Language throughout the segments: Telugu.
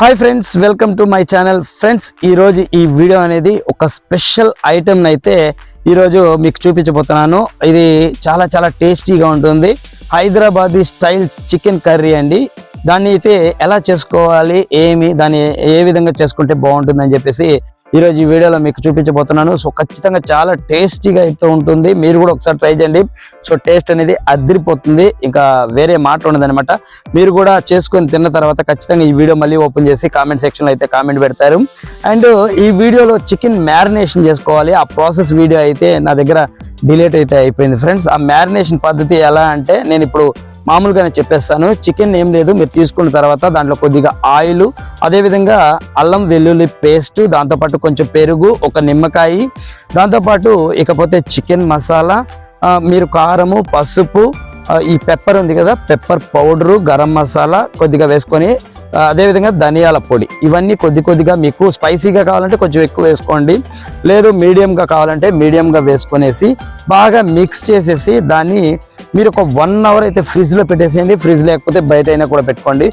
Hi friends, welcome to my channel. Friends, ఈరోజు ఈ వీడియో అనేది ఒక స్పెషల్ ఐటెం అయితే ఈరోజు మీకు చూపించబోతున్నాను. ఇది చాలా చాలా టేస్టీగా ఉంటుంది. హైదరాబాదీ స్టైల్ చికెన్ కర్రీ అండి. దాన్ని అయితే ఎలా చేసుకోవాలి, దాన్ని ఏ విధంగా చేసుకుంటే బాగుంటుందని చెప్పేసి ఈరోజు ఈ వీడియోలో మీకు చూపించబోతున్నాను. సో ఖచ్చితంగా చాలా టేస్టీగా అయితే ఉంటుంది. మీరు కూడా ఒకసారి ట్రై చేయండి. సో టేస్ట్ అనేది అదిరిపోతుంది, ఇంకా వేరే మాట ఉండదన్నమాట. మీరు కూడా చేసుకొని తిన్న తర్వాత ఖచ్చితంగా ఈ వీడియో మళ్ళీ ఓపెన్ చేసి కామెంట్ సెక్షన్లో అయితే కామెంట్ పెడతారు. అండ్ ఈ వీడియోలో చికెన్ మ్యారినేషన్ చేసుకోవాలి. ఆ ప్రాసెస్ వీడియో అయితే నా దగ్గర డిలీట్ అయితే అయిపోయింది ఫ్రెండ్స్. ఆ మ్యారినేషన్ పద్ధతి ఎలా అంటే నేను ఇప్పుడు మామూలుగానే చెప్పేస్తాను. చికెన్ ఏం లేదు, మీరు తీసుకున్న తర్వాత దాంట్లో కొద్దిగా ఆయిల్, అదేవిధంగా అల్లం వెల్లుల్లి పేస్ట్, దాంతోపాటు కొంచెం పెరుగు, ఒక నిమ్మకాయ, దాంతోపాటు ఇకపోతే చికెన్ మసాలా, మీరు కారము, పసుపు, ఈ పెప్పర్ ఉంది కదా, పెప్పర్ పౌడరు, గరం మసాలా కొద్దిగా వేసుకొని, అదేవిధంగా ధనియాల పొడి, ఇవన్నీ కొద్దిగా మీకు స్పైసీగా కావాలంటే కొంచెం ఎక్కువ వేసుకోండి, లేదు మీడియంగా కావాలంటే మీడియంగా వేసుకొనేసి బాగా మిక్స్ చేసేసి దాన్ని మీరు ఒక 1 అవర్ అయితే ఫ్రిడ్జ్లో పెట్టేసేయండి. ఫ్రిడ్జ్ లేకపోతే బయట అయినా కూడా పెట్టుకోండి.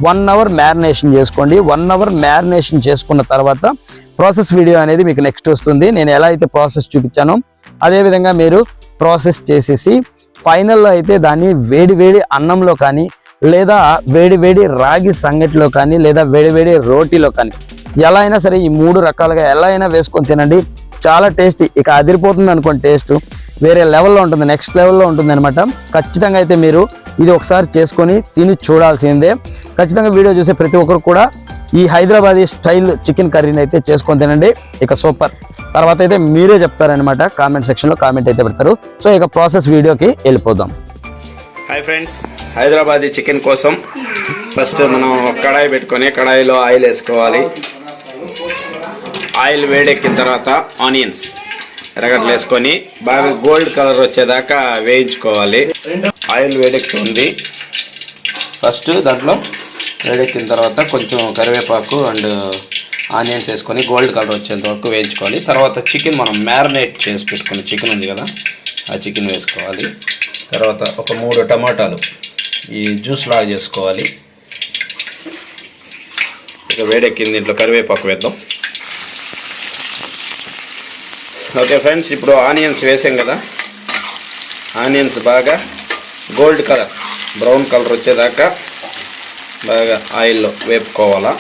1 అవర్ మ్యారినేషన్ చేసుకోండి. 1 అవర్ మ్యారినేషన్ చేసుకున్న తర్వాత ప్రాసెస్ వీడియో అనేది మీకు నెక్స్ట్ వస్తుంది. నేను ఎలా అయితే ప్రాసెస్ చూపించానో అదేవిధంగా మీరు ప్రాసెస్ చేసేసి ఫైనల్లో అయితే దాన్ని వేడి అన్నంలో కానీ, లేదా వేడి రాగి సంగటిలో కానీ, లేదా వేడి రోటీలో కానీ, ఎలా అయినా సరే ఈ 3 రకాలుగా ఎలా అయినా వేసుకొని తినండి. చాలా టేస్టీ, ఇక అదిరిపోతుంది అనుకోండి. టేస్ట్ వేరే లెవెల్లో ఉంటుంది, నెక్స్ట్ లెవెల్లో ఉంటుంది అనమాట. ఖచ్చితంగా అయితే మీరు ఇది ఒకసారి చేసుకొని తిని చూడాల్సిందే. ఖచ్చితంగా వీడియో చూసే ప్రతి ఒక్కరు కూడా ఈ హైదరాబాదీ స్టైల్ చికెన్ కర్రీని అయితే చేసుకొని తినండి. ఇక సూపర్. తర్వాత అయితే మీరే చెప్తారనమాట, కామెంట్ సెక్షన్లో కామెంట్ అయితే పెడతారు. సో ఇక ప్రాసెస్ వీడియోకి వెళ్ళిపోదాం. హాయ్ ఫ్రెండ్స్, హైదరాబాదీ చికెన్ కోసం ఫస్ట్ మనం కడాయి పెట్టుకొని కడాయిలో ఆయిల్ వేసుకోవాలి. ఆయిల్ వేడెక్కిన తర్వాత ఆనియన్స్ ఎర్రగడ్డలు వేసుకొని బాగా గోల్డ్ కలర్ వచ్చేదాకా వేయించుకోవాలి. ఆయిల్ వేడెక్కుతుంది. ఫస్ట్ దాంట్లో వేడెక్కిన తర్వాత కొంచెం కరివేపాకు అండ్ ఆనియన్స్ వేసుకొని గోల్డ్ కలర్ వచ్చేంత వరకు వేయించుకోవాలి. తర్వాత చికెన్ మనం మ్యారినేట్ చేసి పెట్టుకుని చికెన్ ఉంది కదా, ఆ చికెన్ వేసుకోవాలి. తర్వాత ఒక 3 టమాటాలు ఈ జ్యూస్ లాగా చేసుకోవాలి. ఇక వేడెక్కింది, దీంట్లో కరివేపాకు వేద్దాం. ఓకే ఫ్రెండ్స్, ఇప్పుడు ఆనియన్స్ వేసాం కదా, ఆనియన్స్ బాగా గోల్డ్ కలర్, బ్రౌన్ కలర్ వచ్చేదాకా బాగా ఆయిల్లో వేపుకోవాలా.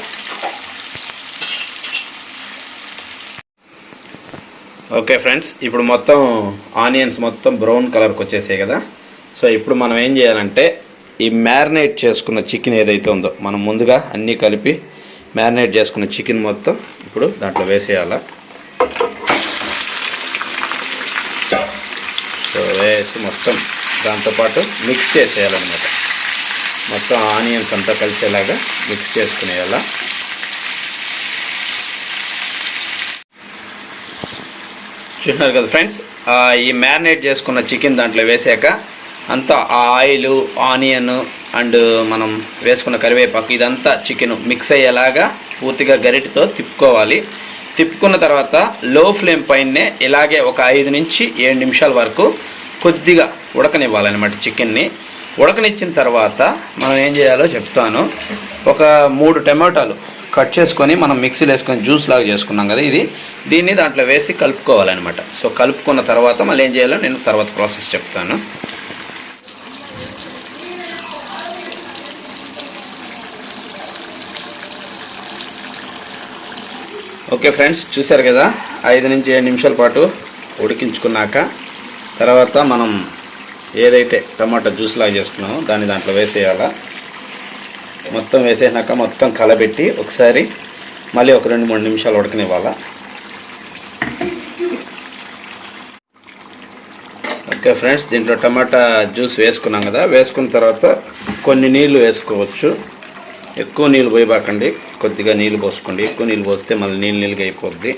ఓకే ఫ్రెండ్స్, ఇప్పుడు మొత్తం ఆనియన్స్ మొత్తం బ్రౌన్ కలర్కి వచ్చేసాయి కదా. సో ఇప్పుడు మనం ఏం చేయాలంటే ఈ మ్యారినేట్ చేసుకున్న చికెన్ ఏదైతే ఉందో, మనం ముందుగా అన్నీ కలిపి మ్యారినేట్ చేసుకున్న చికెన్ మొత్తం ఇప్పుడు దాంట్లో వేసేయాలా. సో వేసి మొత్తం దాంతోపాటు మిక్స్ చేసేయాలన్నమాట. మొత్తం ఆనియన్స్ అంతా కలిసేలాగా మిక్స్ చేసుకునేయాల. చూస్తున్నారు కదా ఫ్రెండ్స్, ఈ మ్యారినేట్ చేసుకున్న చికెన్ దాంట్లో వేసాక అంతా ఆయిల్, ఆనియన్ అండ్ మనం వేసుకున్న కరివేపాకు ఇదంతా చికెన్ మిక్స్ అయ్యేలాగా పూర్తిగా గరిటెతో తిప్పుకోవాలి. తిప్పుకున్న తర్వాత లో ఫ్లేమ్ పైనే ఇలాగే ఒక 5 నుంచి 7 నిమిషాల వరకు కొద్దిగా ఉడకనివ్వాలన్నమాట. చికెన్ని ఉడకనిచ్చిన తర్వాత మనం ఏం చేయాలో చెప్తాను. ఒక 3 టమాటాలు కట్ చేసుకొని మనం మిక్సీలో వేసుకొని జ్యూస్ లాగా చేసుకున్నాం కదా, దీన్ని దాంట్లో వేసి కలుపుకోవాలన్నమాట. సో కలుపుకున్న తర్వాత మళ్ళీ ఏం చేయాలో నేను తర్వాత ప్రాసెస్ చెప్తాను. ఓకే ఫ్రెండ్స్, చూసారు కదా, 5 నుంచి 7 నిమిషాల పాటు ఉడికించుకున్నాక తర్వాత మనం ఏదైతే టమాటా జ్యూస్ లాగా చేసుకున్నామో దాన్ని దాంట్లో వేసేయాలా. మొత్తం వేసేసినాక మొత్తం కలబెట్టి ఒకసారి మళ్ళీ ఒక 2-3 నిమిషాలు ఉడకనివ్వాలా. ఓకే ఫ్రెండ్స్, దీంట్లో టమాటా జ్యూస్ వేసుకున్నాం కదా, వేసుకున్న తర్వాత కొన్ని నీళ్ళు వేసుకోవచ్చు. ఎక్కువ నీళ్ళు పోయిబాకండి, కొద్దిగా నీళ్ళు పోసుకోండి. ఎక్కువ నీళ్ళు పోస్తే మళ్ళీ నీళ్ళుగా అయిపోద్ది.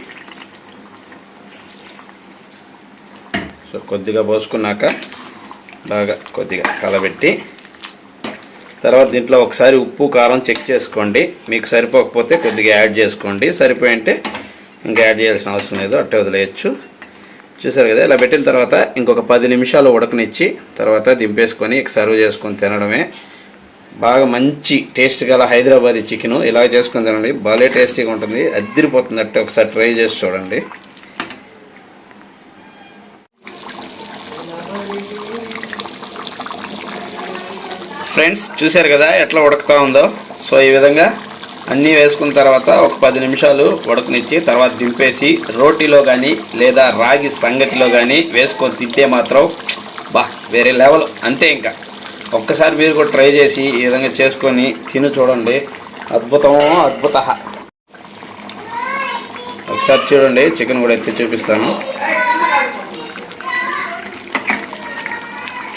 సో కొద్దిగా పోసుకున్నాక బాగా కొద్దిగా కలబెట్టి తర్వాత దీంట్లో ఒకసారి ఉప్పు కారం చెక్ చేసుకోండి. మీకు సరిపోకపోతే కొద్దిగా యాడ్ చేసుకోండి, సరిపోయింటే ఇంకా యాడ్ చేయాల్సిన అవసరం లేదు, అట్టే వదిలేయచ్చు. చూసారు కదా, ఇలా పెట్టిన తర్వాత ఇంకొక 10 నిమిషాలు ఉడకనిచ్చి తర్వాత దింపేసుకొని సర్వ్ చేసుకొని తినడమే. బాగా మంచి టేస్ట్ గల హైదరాబాదీ చికెన్ ఇలా చేసుకుని తినండి, భలే టేస్టీగా ఉంటుంది, అద్దరిపోతుంది. అంటే ఒకసారి ట్రై చేసి చూడండి. ఫ్రెండ్స్ చూశారు కదా ఎట్లా ఉడకతా ఉందో. సో ఈ విధంగా అన్నీ వేసుకున్న తర్వాత ఒక 10 నిమిషాలు ఉడకనిచ్చి తర్వాత దింపేసి రోటీలో కానీ లేదా రాగి సంగటిలో కానీ వేసుకొని తింటే మాత్రం బా వేరే లెవెల్. అంతే, ఇంకా ఒక్కసారి మీరు కూడా ట్రై చేసి ఈ విధంగా చేసుకొని తిని చూడండి, అద్భుతం అద్భుత. ఒకసారి చూడండి, చికెన్ కూడా ఎత్తి చూపిస్తాను.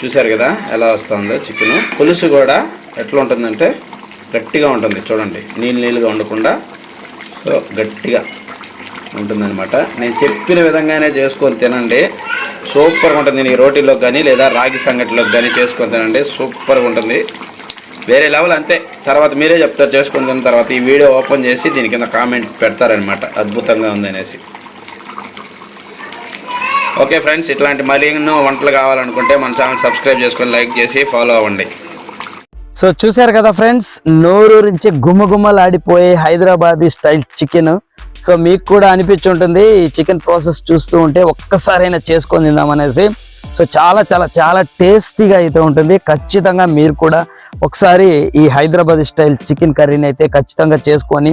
చూశారు కదా ఎలా వస్తుందో చికెన్. పులుసు కూడా ఎట్లా ఉంటుందంటే గట్టిగా ఉంటుంది చూడండి, నీళ్ళుగా ఉండకుండా సో గట్టిగా ఉంటుందన్నమాట. నేను చెప్పిన విధంగానే చేసుకొని తినండి, సూపర్గా ఉంటుంది. నేను ఈ రోటీలోకి కానీ లేదా రాగి సంగటిలోకి కానీ చేసుకొని తినండి, సూపర్గా ఉంటుంది, వేరే లెవెల్. అంతే, తర్వాత మీరే చెప్తారు చేసుకొని తిన్న తర్వాత. ఈ వీడియో ఓపెన్ చేసి దీని కింద కామెంట్ పెడతారనమాట అద్భుతంగా ఉంది అనేసి. ఓకే ఫ్రెండ్స్, ఇట్లాంటి మళ్ళీ ఎన్నో వంటలు కావాలనుకుంటే మన ఛానల్ సబ్స్క్రైబ్ చేసుకొని లైక్ చేసి ఫాలో అవ్వండి. సో చూశారు కదా ఫ్రెండ్స్, నోరూరించి గుమ్మగుమ్మలాడిపోయే హైదరాబాదీ స్టైల్ చికెన్. సో మీకు కూడా అనిపించి ఉంటుంది ఈ చికెన్ ప్రాసెస్ చూస్తూ ఉంటే ఒక్కసారైనా చేసుకొని తిందామనేసి. సో చాలా చాలా చాలా టేస్టీగా అయితే ఉంటుంది. ఖచ్చితంగా మీరు కూడా ఒకసారి ఈ హైదరాబాద్ స్టైల్ చికెన్ కర్రీని అయితే ఖచ్చితంగా చేసుకొని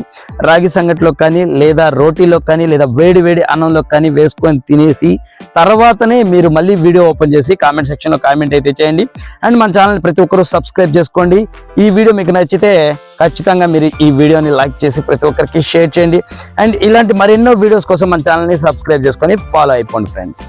రాగి సంగటిలో కానీ లేదా రోటీలో కానీ లేదా వేడి వేడి అన్నంలో కానీ వేసుకొని తినేసి తర్వాతనే మీరు మళ్ళీ వీడియో ఓపెన్ చేసి కామెంట్ సెక్షన్లో కామెంట్ అయితే చేయండి. అండ్ మన ఛానల్ ప్రతి ఒక్కరూ సబ్స్క్రైబ్ చేసుకోండి. ఈ వీడియో మీకు నచ్చితే ఖచ్చితంగా మీరు ఈ వీడియోని లైక్ చేసి ప్రతి ఒక్కరికి షేర్ చేయండి. అండ్ ఇలాంటి మరెన్నో వీడియోస్ కోసం మన ఛానల్ని సబ్స్క్రైబ్ చేసుకొని ఫాలో అయిపోండి ఫ్రెండ్స్.